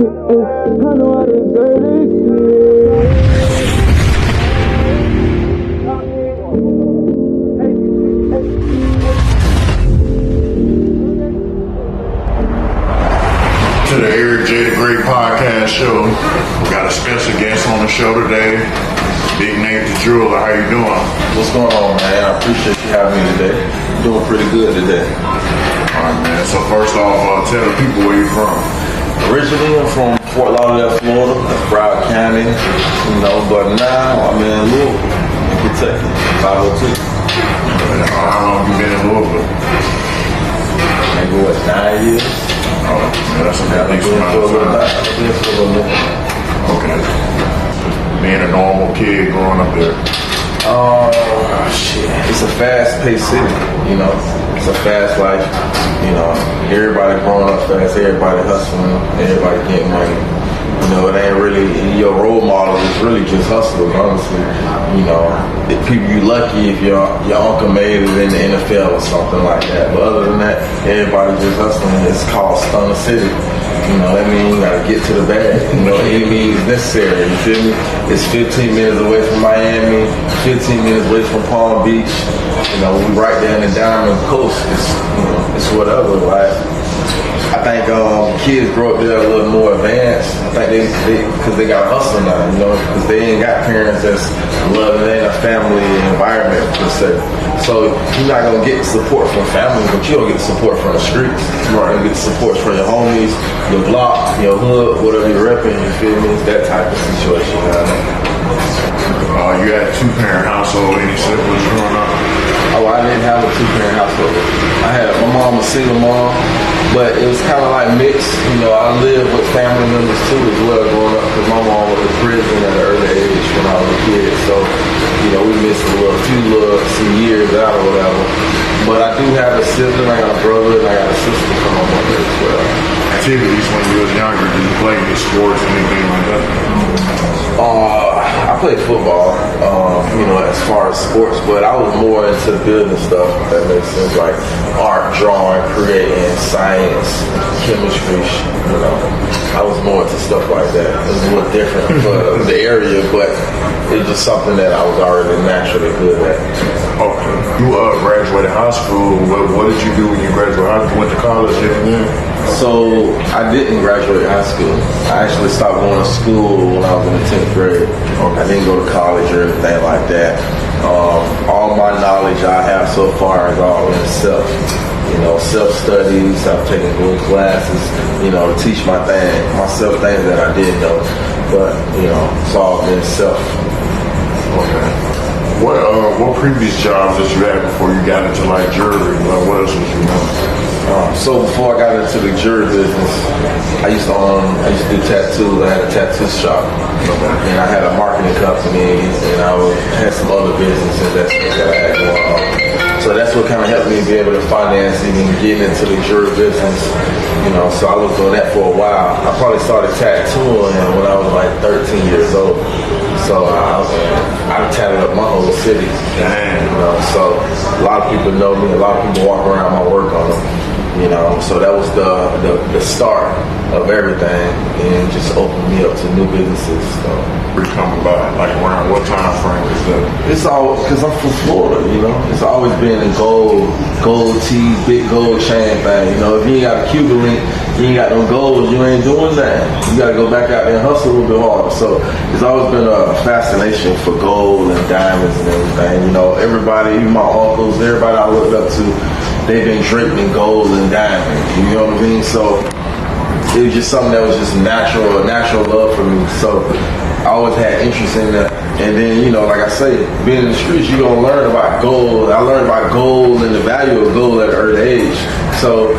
know I deserve this To the Eric J. the Great podcast show. We got a special guest on the show today. Big Nate the Jeweler. How you doing? What's going on, man? I appreciate you having me today. Doing pretty good today. Alright, man. So first off, tell the people where you're from. Originally, I'm from Fort Lauderdale, Florida. That's Broward County, but now I'm in Louisville, in Kentucky, 502. How long you been in Louisville? Maybe, 9 years? Oh, yeah, that's a I've been decent amount of for a time. little bit. Okay. Being a normal kid growing up there. Shit. It's a fast-paced city, It's a fast life, Everybody growing up fast, everybody hustling, everybody getting money. It ain't really, your role model is really just hustlers, honestly. If people, you lucky if your uncle made it in the NFL or something like that. But other than that, everybody just hustling. It's called Stunner City. That means you gotta get to the bag. Any means necessary. You feel me? It's 15 minutes away from Miami, 15 minutes away from Palm Beach. We right there in the Diamond Coast. It's whatever. Like, I think kids grow up there a little more advanced. I think because they got to hustle now, because they ain't got parents that's loving. They ain't a family environment per se. So you're not gonna get support from family, but you don't get support from the streets. You're gonna get support from your homies, your block, your hood, whatever you're repping. You feel me? It's that type of situation. You had a two-parent household. Any siblings growing up? Oh, I didn't have a two-parent household. I had my mom, a single mom, but it was kind of like mixed. I lived with family members too as well growing up because my mom was in prison at an early age when I was a kid. So, we missed some years out or whatever. But I do have a sibling. I got a brother and I got a sister from my mother as well. Activities when you was younger, did you play any sports or anything like that? I played football, as far as sports, but I was more into building stuff, if that makes sense, like art, drawing, creating, science, chemistry, I was more into stuff like that. It was a little different for the area, but it's just something that I was already naturally good at. Okay. You graduated high school. What did you do when you graduated high school? Went to college, didn't you? So I didn't graduate high school. I actually stopped going to school when I was in the 10th grade. I didn't go to college or anything like that. All my knowledge I have so far is all in self. Self-studies. I've taken good classes, to teach myself things that I didn't know. But, it's all been self. Okay. What previous jobs did you have before you got into jewelry? What else was you doing? So before I got into the jewelry business, I used to do tattoos. I had a tattoo shop, and I had a marketing company, and I had some other businesses that I had going on. So that's what kind of helped me be able to finance even getting into the jewelry business. So I was doing that for a while. I probably started tattooing when I was 13 years old. So I tatted up my whole city. So a lot of people know me. A lot of people walk around my work on them. So that was the start of everything, and just opened me up to new businesses. So we come about around what time frame is that? It's all because I'm from Florida. It's always been a gold tee, big gold chain thing. If you ain't got a Cuban link, you ain't got no gold, you ain't doing that. You got to go back out there and hustle a little bit harder. So it's always been a fascination for gold and diamonds and everything. Everybody, even my uncles, everybody I looked up to, they've been draped in gold and diamonds. You know what I mean? So it was just something that was just a natural love for me. So I always had interest in that. And then, like I say, being in the streets, you're going to learn about gold. I learned about gold and the value of gold at an early age. So,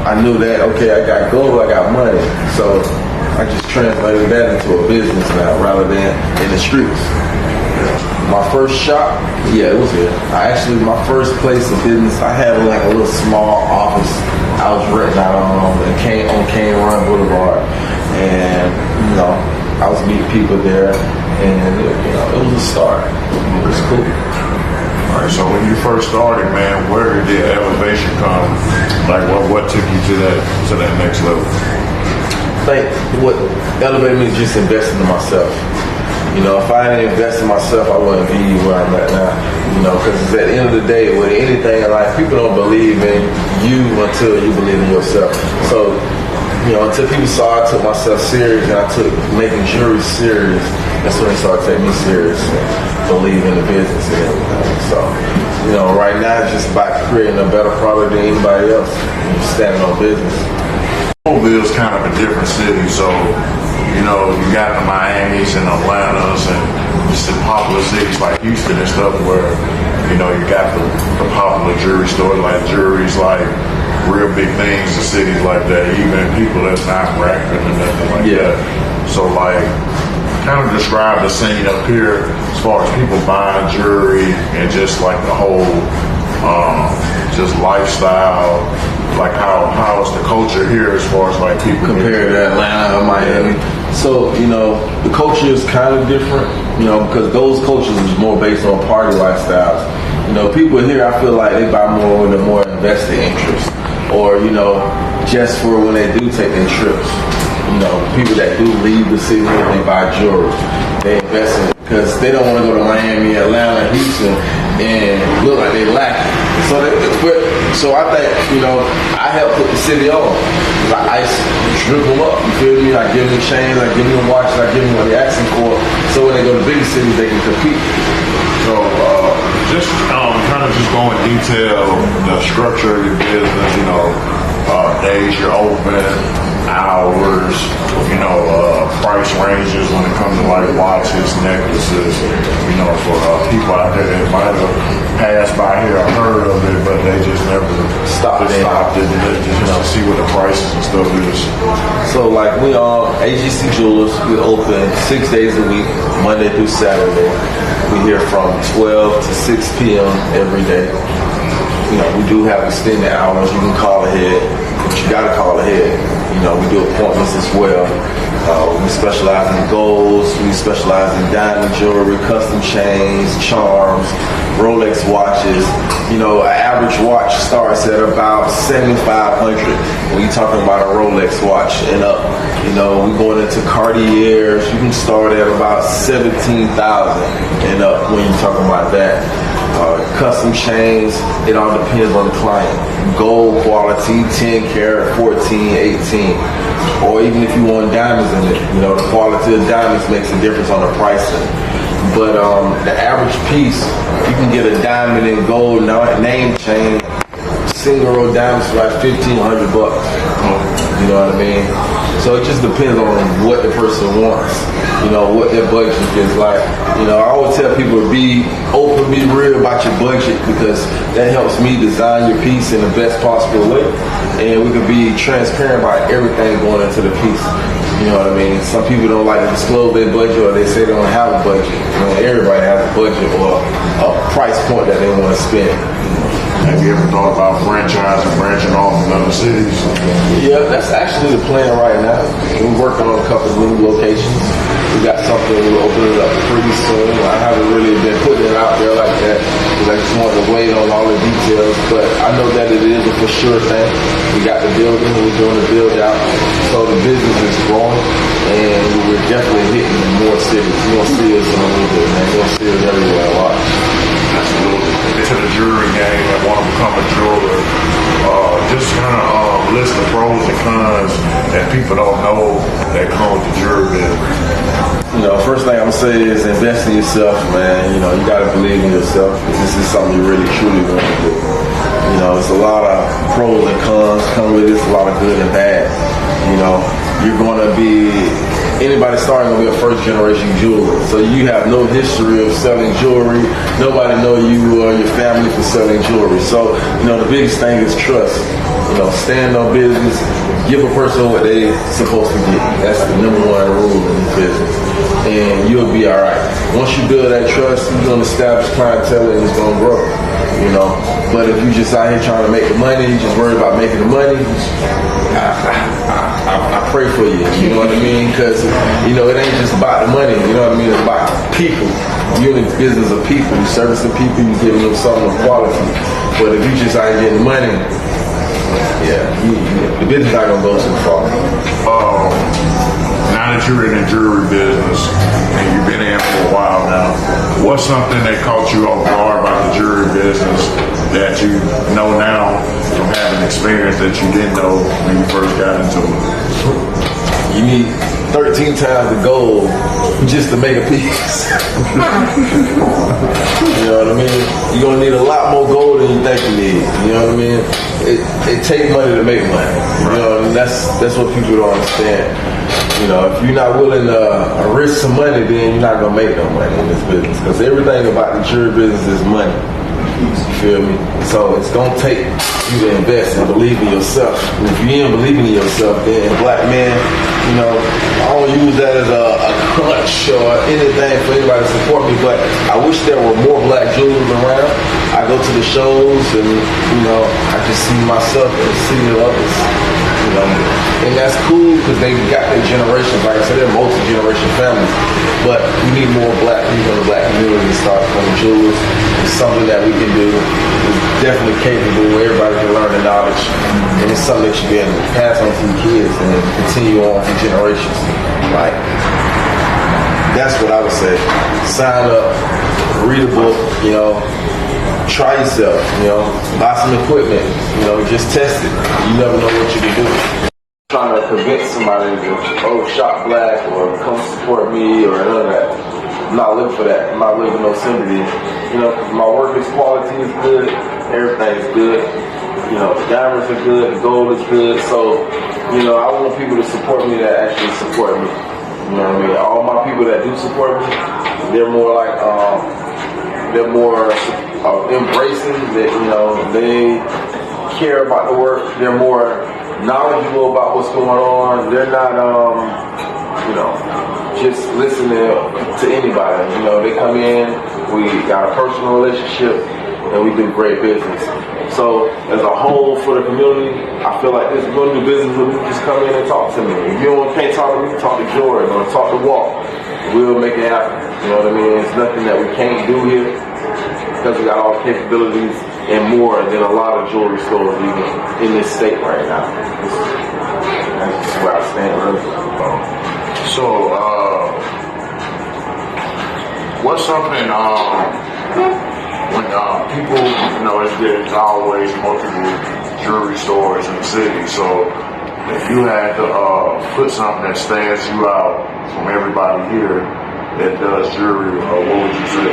I knew that, okay, I got gold, I got money. So I just translated that into a business now rather than in the streets. My first shop, it was here. My first place of business, I had a little small office I was renting out on Cane Run Boulevard. And, I was meeting people there, and, it was a start. It was cool. All right, so when you first started, man, where did the elevation come? What took you to that next level? think what elevated me is just investing in myself. You know, if I didn't invest in myself, I wouldn't be where I'm at now. You know, because at the end of the day, with anything in life, people don't believe in you until you believe in yourself. So, you know, until people saw I took myself serious and I took making jewelry serious, that's when they started taking me serious and believe in the business and everything. So, you know, right now it's just about creating a better product than anybody else. Standing on business. Louisville's kind of a different city, so you know, you got the Miamis and Atlantas and just the popular cities like Houston and stuff where, you know, you got the popular jewelry stores, like jewelry's like real big things in cities like that, even people that's not rapping and nothing like that. So like, kind of describe the scene up here as far as people buying jewelry and just like the whole just lifestyle, like how is the culture here as far as like people compared to Atlanta or Miami. So, you know, the culture is kind of different, you know, because those cultures is more based on party lifestyles. You know, people here, I feel like they buy more with a more invested interest, or, you know, just for when they do take their trips. You know, people that do leave the city, they buy jewelry. They invest in it because they don't want to go to Miami, Atlanta, Houston, and look like they lacking. So I think, you know, I help put the city on. I drip them up, you feel me? I give them chains, I give them watches, I give them what they're asking for. So when they go to bigger cities, they can compete. So just kind of just go in detail the structure of your business, you know, days you're open, hours, you know, price ranges when it comes to like watches, necklaces, you know, for people out there that might have passed by here or heard of it, but they just never stopped it and just, you know, see what the prices and stuff is. So like we are AGC Jewelers, we open 6 days a week, Monday through Saturday. We here from 12 to 6 p.m. every day. You know, we do have extended hours. You can call ahead, but you got to call ahead. You know, we do appointments as well. We specialize in golds. We specialize in diamond jewelry, custom chains, charms, Rolex watches. You know, an average watch starts at about $7,500 when you're talking about a Rolex watch and up. You know, we're going into Cartiers. You can start at about $17,000 and up when you're talking about that. Custom chains, it all depends on the client. Gold quality, 10 karat, 14, 18. Or even if you want diamonds in it, you know, the quality of diamonds makes a difference on the pricing. But the average piece, you can get a diamond in gold name chain, single row diamonds for like $1,500. You know what I mean? So it just depends on what the person wants, you know, what their budget is like. You know, I always tell people to be open, be real about your budget because that helps me design your piece in the best possible way. And we can be transparent about everything going into the piece. You know what I mean? Some people don't like to disclose their budget or they say they don't have a budget. You know, everybody has a budget or a price point that they want to spend. Have you ever thought about franchising, branching off in other cities? Yeah, that's actually the plan right now. We're working on a couple of new locations. We got something we're opening up pretty soon. I haven't really been putting it out there like that because I just wanted to wait on all the details. But I know that it is a for sure thing. We got the building, we're doing the build out. So the business is growing and we're definitely hitting more cities. You're going to see us in a little bit, man. You're going to see us everywhere a lot. Absolutely. Into the jewelry game and want to become a jeweler, just kind of list the pros and cons that people don't know that come with the jewelry business. You know, first thing I'm gonna say is invest in yourself, man. You know, you gotta believe in yourself. This is something you really truly want to do. You know, it's a lot of pros and cons come with this, a lot of good and bad. You know, you're gonna be anybody starting gonna be a first generation jeweler. So you have no history of selling jewelry. Nobody know you or your family for selling jewelry. So, you know, the biggest thing is trust. You know, stand on business, give a person what they supposed to get. That's the number one rule in this business. And you'll be all right. Once you build that trust, you're gonna establish clientele and it's gonna grow. You know, but if you just out here trying to make the money, you just worry about making the money, I pray for you. You know what I mean? Because, you know, it ain't just about the money. You know what I mean? It's about people. You're in the business of people. You servicing people, you giving them something of quality. But if you just out here getting money, yeah, the business not gonna go too far. that you're in the jewelry business and you've been in for a while now, what's something that caught you off guard about the jewelry business that you know now from having experience that you didn't know when you first got into it? You need 13 times the gold just to make a piece. You know what I mean? You're gonna need a lot more gold than you think you need. You know what I mean? It takes money to make money. You know, and that's what people don't understand. You know, if you're not willing to risk some money, then you're not gonna make no money in this business. Because everything about the jewelry business is money. You feel me? So it's gonna take you to invest and believe in yourself. And if you ain't believing in yourself, then black man, you know, I don't use that as a crutch or anything for anybody to support me, but I wish there were more black jewelers around. I go to the shows and, you know, I just see myself and see the others. You know, and that's cool because they got their generations. Like I said, they're multi-generation families. But we need more black people in the black community to start becoming jewelers. It's something that we can do. It's definitely capable where everybody can learn the knowledge. And it's something that you can pass on to your kids and then continue on for generations. Like, that's what I would say. Sign up, read a book, you know, try yourself, you know, buy some equipment, you know, just test it. You never know what you can do. Trying to convince somebody to, shop black or come support me or none of that. I'm not looking for that. I'm not looking for no sympathy. You know, my work is quality is good, everything's good. You know, the diamonds are good, the gold is good. So, you know, I want people to support me that actually support me. You know what I mean? All my people that do support me, they're more like, they're more embracing that, you know, they care about the work. They're more knowledgeable about what's going on. They're not, you know, just listening to anybody. You know, they come in, we got a personal relationship, and we do great business. So, as a whole for the community, I feel like this is going to do business with me. Just come in and talk to me. If you can't talk to me, talk to Jordan or talk to Walt. We'll make it happen. You know what I mean? It's nothing that we can't do here because we got all the capabilities and more than a lot of jewelry stores even in this state right now. That's where I stand, really. So, what's something, when people, you know, there's always multiple jewelry stores in the city, so if you had to put something that stands you out from everybody here that does jewelry, what would you say?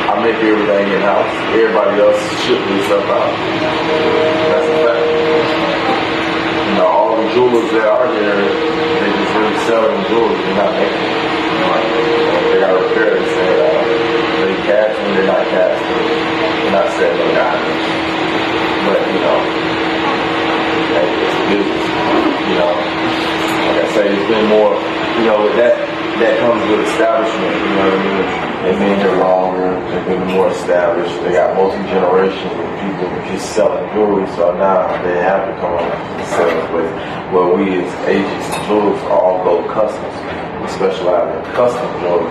I make everything in-house. Everybody else shipping stuff out. That's a fact. You know, all the jewelers that are here, they just really selling jewelry. They're not making it. You know, they got to repair this thing out. They casting, they're not casting. They're not selling no diamonds. But, you know, it's business. You know, like I say, it's been more, you know, with that comes with establishment, you know what I mean? They've been here longer, they've been more established, they got multi-generations of people just selling jewelry, so now they have to come on and sell it. But where we as agents and jewelers all go customs. We specialize in custom jewelry.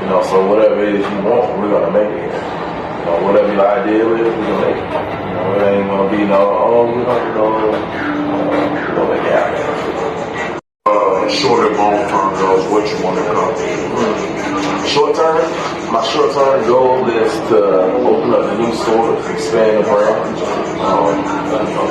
You know, so whatever it is you want, we're gonna make it here. You know, whatever your ideal is, we're gonna make it. You know, it ain't gonna be no, we don't know, we're gonna make it happen. Short and long term goals, what you want to accomplish? Short term, my short term goal is to open up the new stores, expand the brand,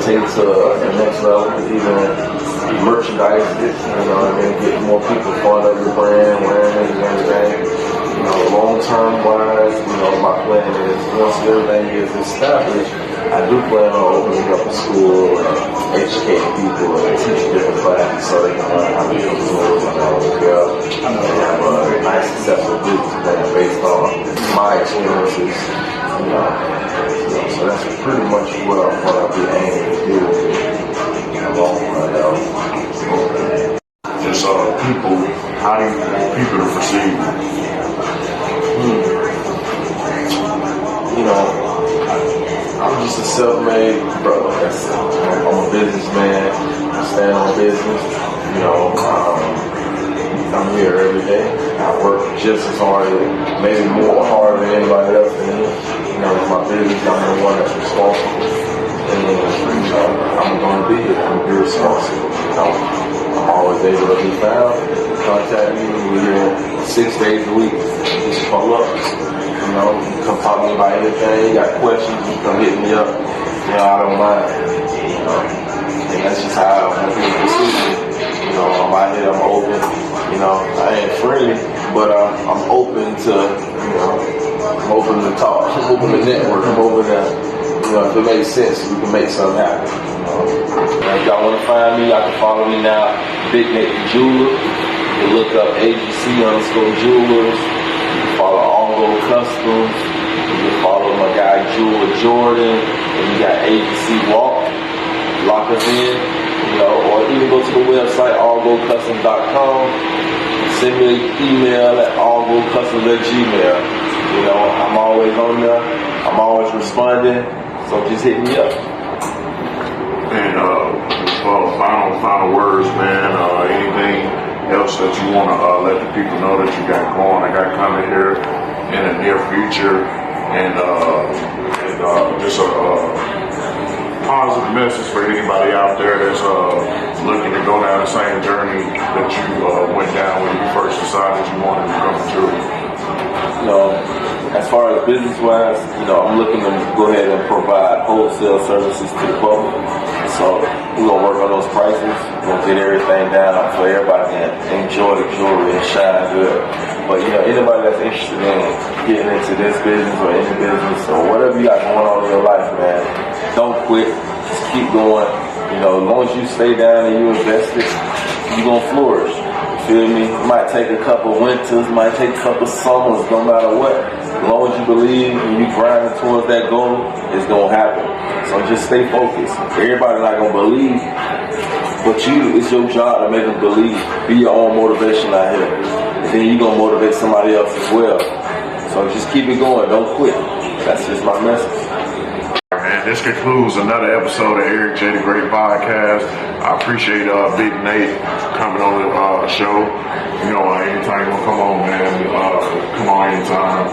take it to the next level, even merchandise it, you know what I mean, get more people fond of the brand, wearing it and everything. You know, long term wise, you know, my plan is once everything is established, I do plan on opening up a school and educating people and teaching different classes so they can learn how to do jewelry and how to go and have a nice, successful business plan based on my experiences. You know, so that's pretty much what I'll be aiming to do in the long run. Just people, how do you want people to perceive you? You know, I'm just a self-made brother. I'm a businessman. I stand on business. You know, I'm here every day. I work just as hard, maybe more hard than anybody else in here. You know, it's my business. I'm the one that's responsible. And, you know, I'm going to be here. I'm going to be responsible. You know, I'm always able to be found. Academy. We're here 6 days a week. Just pull up. You know, come talk to me about anything. You got questions, you come hit me up. You know, I don't mind. You know, and that's just how I'm going to pursue me. You know, I'm out here, I'm open. You know, I ain't friendly, but I'm open to, you know, I'm open to talk. I'm open to network. I'm open to, you know, if it makes sense, we can make something happen. You know, if y'all want to find me, y'all can follow me now, Big Nate the Jeweler. You can look up AGC_Jewelers. You can follow Ongo Customs. You can follow my guy Jeweler Jordan. And you got AGC Walk. Lock us in. You know, or even go to the website allgocustoms.com. Send me an email at allgocustoms@gmail. You know, I'm always on there. I'm always responding. So just hit me up. And final words, man. Anything else that you want to let the people know that you got going? I got coming here in the near future, and just a positive message for anybody out there that's looking to go down the same journey that you went down when you first decided you wanted to become a jeweler. You know, as far as business-wise, you know, I'm looking to go ahead and provide wholesale services to the public. So we're gonna work on those prices. We're gonna get everything down so everybody can enjoy the jewelry and shine good. But you know, anybody that's interested in getting into this business or any business or whatever you got going on in your life, man, don't quit. Just keep going. You know, as long as you stay down and you invest it, you're gonna flourish. Feel me? It might take a couple winters, might take a couple summers, no matter what. As long as you believe and you grinding towards that goal, it's gonna happen. So just stay focused. Everybody not gonna believe, but it's your job to make them believe. Be your own motivation out here. And then you're gonna motivate somebody else as well. So just keep it going, don't quit. That's just my message. Man, this concludes another episode of Eric J. The Great Podcast. I appreciate Big Nate coming on the show. You know, anytime you want to come on, man, come on anytime.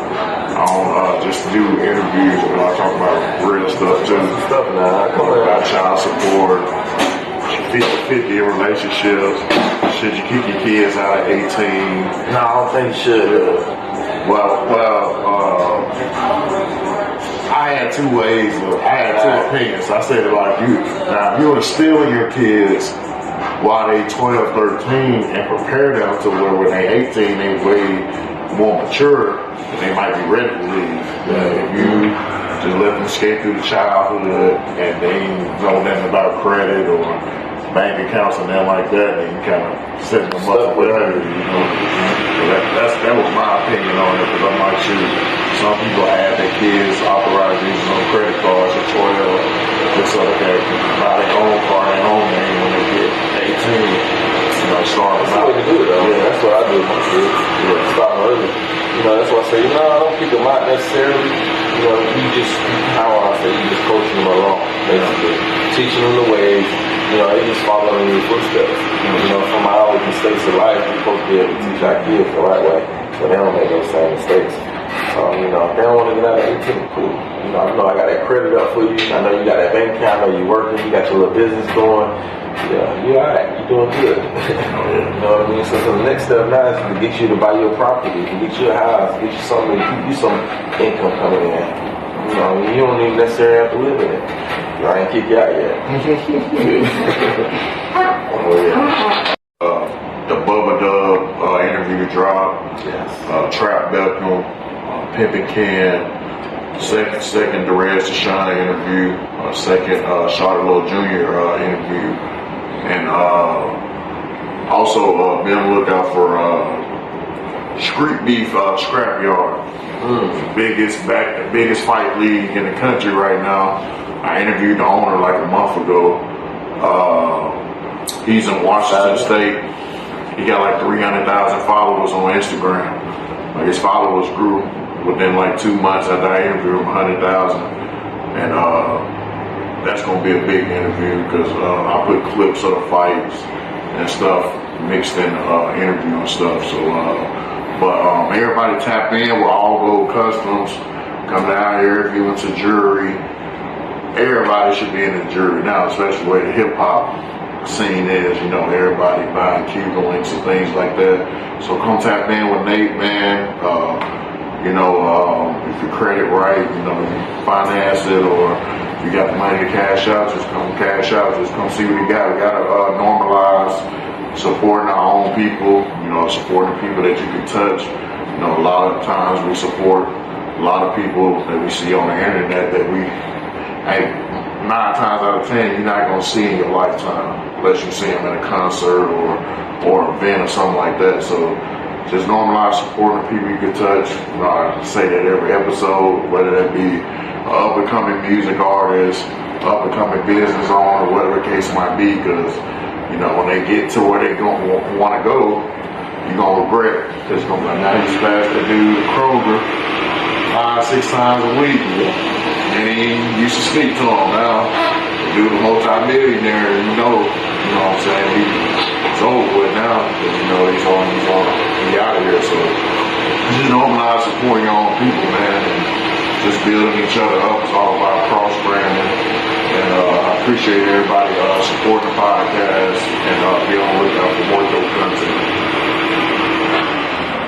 I don't just do interviews, but I talk about real stuff too. Stuff now. Talk about child support, 50 relationships. Should you kick your kids out at 18? No, I don't think you should. I had two opinions. I said it like you. Now, if you were stealing your kids while they 12, 13 and prepare them to where when they 18, they way more mature, and they might be ready to leave. If you just let them skate through the childhood and they ain't know nothing about credit or bank accounts and that like that, then you kind of set them up for whatever, you know. That was my opinion on it, because I'm like, shoot, some people have their kids authorized using on credit cards at 12 just so they can buy their own car, their own name when they get 18. You know, start them out. That's the way to do it, though. Yeah, that's what I do with my kids. Yeah, start them early. You know, that's why I say, no, I don't kick them out necessarily. You know, you just coaching them along, basically. Teaching them the ways. You know, they just following in your footsteps. You know, from our mistakes of life, we're supposed to be able to teach our kids the right way, so they don't make those same mistakes. You know, if they don't want to get out of 18, cool. You know, I got that credit up for you. I know you got that bank account. I know you're working. You got your little business going. Yeah, you're all right. You're doing good. You know what I mean? So the next step now is to get you to buy your property, to get you a house, get you something, keep you some income coming in. You know, you don't even necessarily have to live in it. I ain't kick you out yet. The Bubba Dub interview dropped. Yes. Trap Beckham, Pimpin' Ken, second Derez Deshaun interview, second Charlotte Little Jr. Interview, and also be on the lookout for Street Beef Scrapyard. Biggest fight league in the country right now. I interviewed the owner like a month ago. He's in Washington State. He got like 300,000 followers on Instagram. Like his followers grew within like 2 months after I interviewed him, 100,000. And that's gonna be a big interview because I put clips of the fights and stuff mixed in the interview and stuff. So, but everybody tap in with All Gold Customs. Come down here if you into jewelry. Everybody should be in the jury now, especially with the hip hop. scene is. You know, everybody buying Cuban links and things like that. So come tap in with Nate, man. You know, if your credit right, you know, you finance it, or if you got the money to cash out, just come cash out. Just come see what we got. We got to normalize supporting our own people, you know, supporting people that you can touch. You know, a lot of times we support a lot of people that we see on the internet that we, 9 times out of 10, you're not going to see in your lifetime unless you see them at a concert or event or something like that. So just normalize supporting the people you can touch. You know, I say that every episode, whether that be an up-and-coming music artist, up-and-coming business owner, whatever the case might be, because, you know, when they get to where they going to want to go, you're going to regret. It's going to be like, now he's fast to do the Kroger 5-6 times a week. And he used to speak to him. Now, the dude, a multi-millionaire, you know what I'm saying? It's over with now, because, you know, he's on out of here. So just normalize supporting your own people, man, and just building each other up. It's all about cross-branding. And I appreciate everybody supporting the podcast and